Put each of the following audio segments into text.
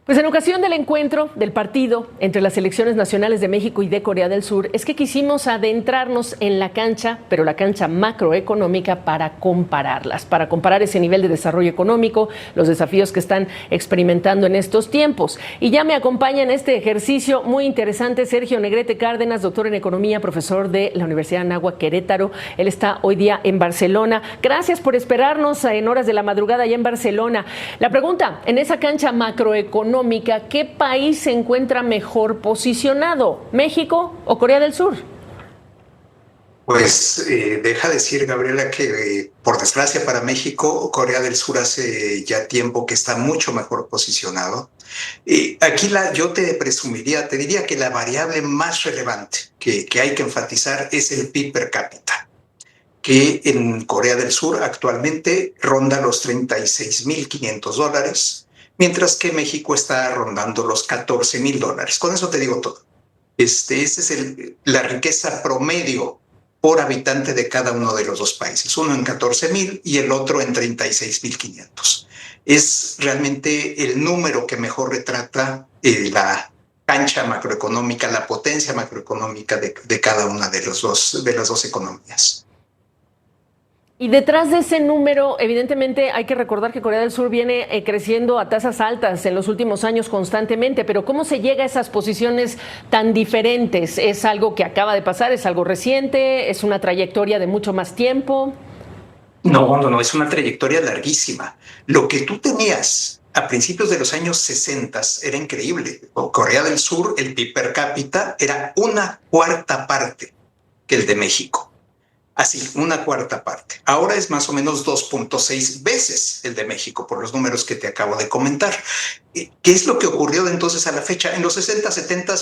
Pues en ocasión del encuentro del partido entre las selecciones nacionales de México y de Corea del Sur, es que quisimos adentrarnos en la cancha, pero la cancha macroeconómica, para compararlas, para comparar ese nivel de desarrollo económico, los desafíos que están experimentando en estos tiempos. Y ya me acompaña en este ejercicio muy interesante Sergio Negrete Cárdenas, doctor en economía, profesor de la Universidad Anáhuac Querétaro. Él está hoy día en Barcelona. Gracias por esperarnos en horas de la madrugada allá en Barcelona. La pregunta, en esa cancha macroeconómica, ¿qué país se encuentra mejor posicionado? ¿México o Corea del Sur? Pues deja decir, Gabriela, que por desgracia para México, Corea del Sur hace ya tiempo que está mucho mejor posicionado. Aquí yo te presumiría, te diría que la variable más relevante que hay que enfatizar es el PIB per cápita, que en Corea del Sur actualmente ronda los $36,500, mientras que México está rondando los $14,000. Con eso te digo todo. Esa es la riqueza promedio por habitante de cada uno de los dos países, uno en 14,000 y el otro en 36,500. Es realmente el número que mejor retrata la cancha macroeconómica, la potencia macroeconómica de cada una de las dos economías. Y detrás de ese número, evidentemente hay que recordar que Corea del Sur viene creciendo a tasas altas en los últimos años constantemente, pero ¿cómo se llega a esas posiciones tan diferentes? ¿Es algo que acaba de pasar? ¿Es algo reciente? ¿Es una trayectoria de mucho más tiempo? No, es una trayectoria larguísima. Lo que tú tenías a principios de los años 60 era increíble. Corea del Sur, el PIB per cápita era una cuarta parte que el de México. Así, una cuarta parte. Ahora es más o menos 2.6 veces el de México, por los números que te acabo de comentar. ¿Qué es lo que ocurrió de entonces a la fecha? En los 60, 70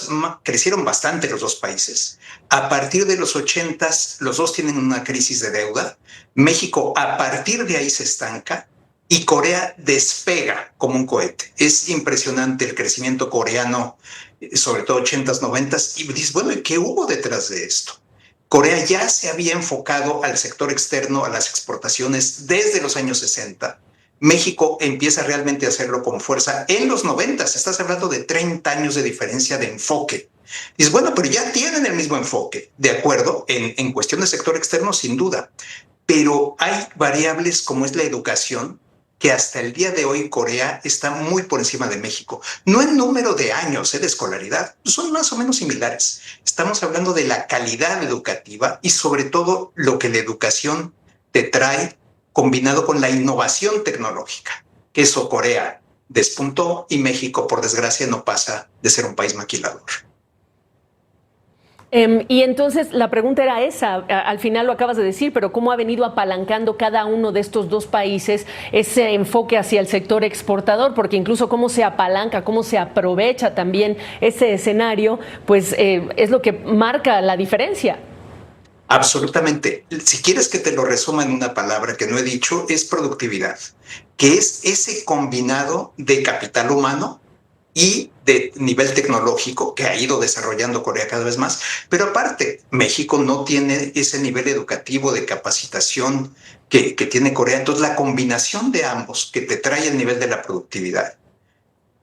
crecieron bastante los dos países. A partir de los 80, los dos tienen una crisis de deuda. México a partir de ahí se estanca y Corea despega como un cohete. Es impresionante el crecimiento coreano, sobre todo 80s, 90s. Y dices, bueno, ¿y qué hubo detrás de esto? Corea ya se había enfocado al sector externo, a las exportaciones desde los años 60. México empieza realmente a hacerlo con fuerza en los 90. Estás hablando de 30 años de diferencia de enfoque. Dices, bueno, pero ya tienen el mismo enfoque, de acuerdo, en cuestión de sector externo, sin duda. Pero hay variables como es la educación, que hasta el día de hoy Corea está muy por encima de México. No en número de años de escolaridad, son más o menos similares. Estamos hablando de la calidad educativa y sobre todo lo que la educación te trae combinado con la innovación tecnológica, que eso Corea despuntó y México, por desgracia, no pasa de ser un país maquilador. Y entonces la pregunta era esa, al final lo acabas de decir, pero ¿cómo ha venido apalancando cada uno de estos dos países ese enfoque hacia el sector exportador? Porque incluso cómo se apalanca, cómo se aprovecha también ese escenario, pues es lo que marca la diferencia. Absolutamente. Si quieres que te lo resuma en una palabra que no he dicho, es productividad, que es ese combinado de capital humano y de nivel tecnológico que ha ido desarrollando Corea cada vez más. Pero aparte, México no tiene ese nivel educativo de capacitación que tiene Corea. Entonces, la combinación de ambos que te trae el nivel de la productividad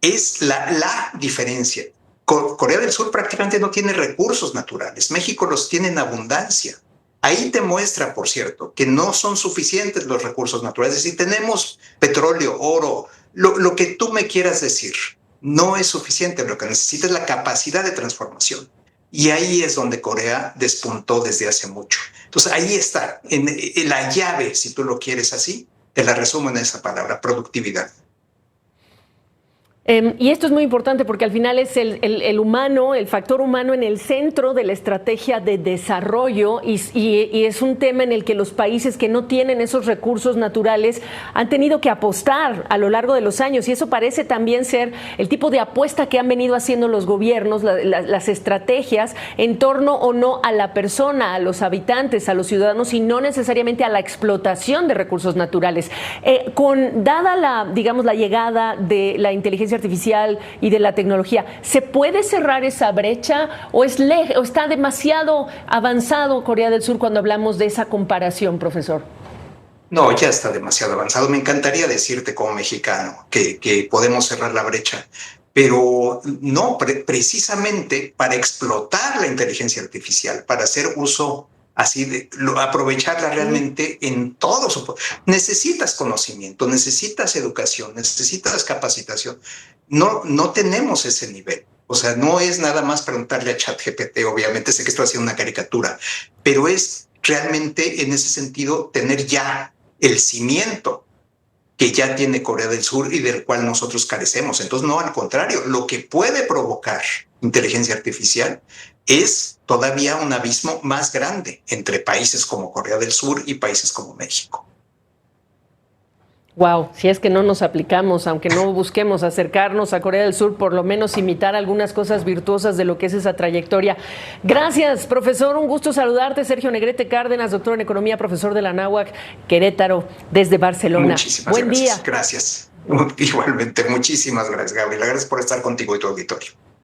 es la diferencia. Corea del Sur prácticamente no tiene recursos naturales. México los tiene en abundancia. Ahí te muestra, por cierto, que no son suficientes los recursos naturales. Es decir, tenemos petróleo, oro, lo que tú me quieras decir. No es suficiente, lo que necesita es la capacidad de transformación. Y ahí es donde Corea despuntó desde hace mucho. Entonces ahí está, en la llave, si tú lo quieres así, te la resumo en esa palabra, productividad. Y esto es muy importante porque al final es el humano, el factor humano en el centro de la estrategia de desarrollo y es un tema en el que los países que no tienen esos recursos naturales han tenido que apostar a lo largo de los años y eso parece también ser el tipo de apuesta que han venido haciendo los gobiernos, las estrategias en torno o no a la persona, a los habitantes, a los ciudadanos y no necesariamente a la explotación de recursos naturales. Dada la llegada de la inteligencia artificial y de la tecnología, ¿se puede cerrar esa brecha o está demasiado avanzado Corea del Sur cuando hablamos de esa comparación, profesor? No, ya está demasiado avanzado. Me encantaría decirte como mexicano que podemos cerrar la brecha, pero no, precisamente para explotar la inteligencia artificial, para hacer uso así de aprovecharla realmente en todo su... Necesitas conocimiento, necesitas educación, necesitas capacitación. No tenemos ese nivel. O sea, no es nada más preguntarle a ChatGPT, obviamente sé que estoy haciendo una caricatura, pero es realmente en ese sentido tener ya el cimiento que ya tiene Corea del Sur y del cual nosotros carecemos. Entonces, no, al contrario, lo que puede provocar inteligencia artificial es todavía un abismo más grande entre países como Corea del Sur y países como México. Wow, si es que no nos aplicamos, aunque no busquemos acercarnos a Corea del Sur, por lo menos imitar algunas cosas virtuosas de lo que es esa trayectoria. Gracias, profesor, un gusto saludarte. Sergio Negrete Cárdenas, doctor en Economía, profesor de la Anáhuac, Querétaro, desde Barcelona. Muchísimas gracias. Buen día. Gracias. Igualmente, muchísimas gracias, Gabriela. Gracias por estar contigo y tu auditorio.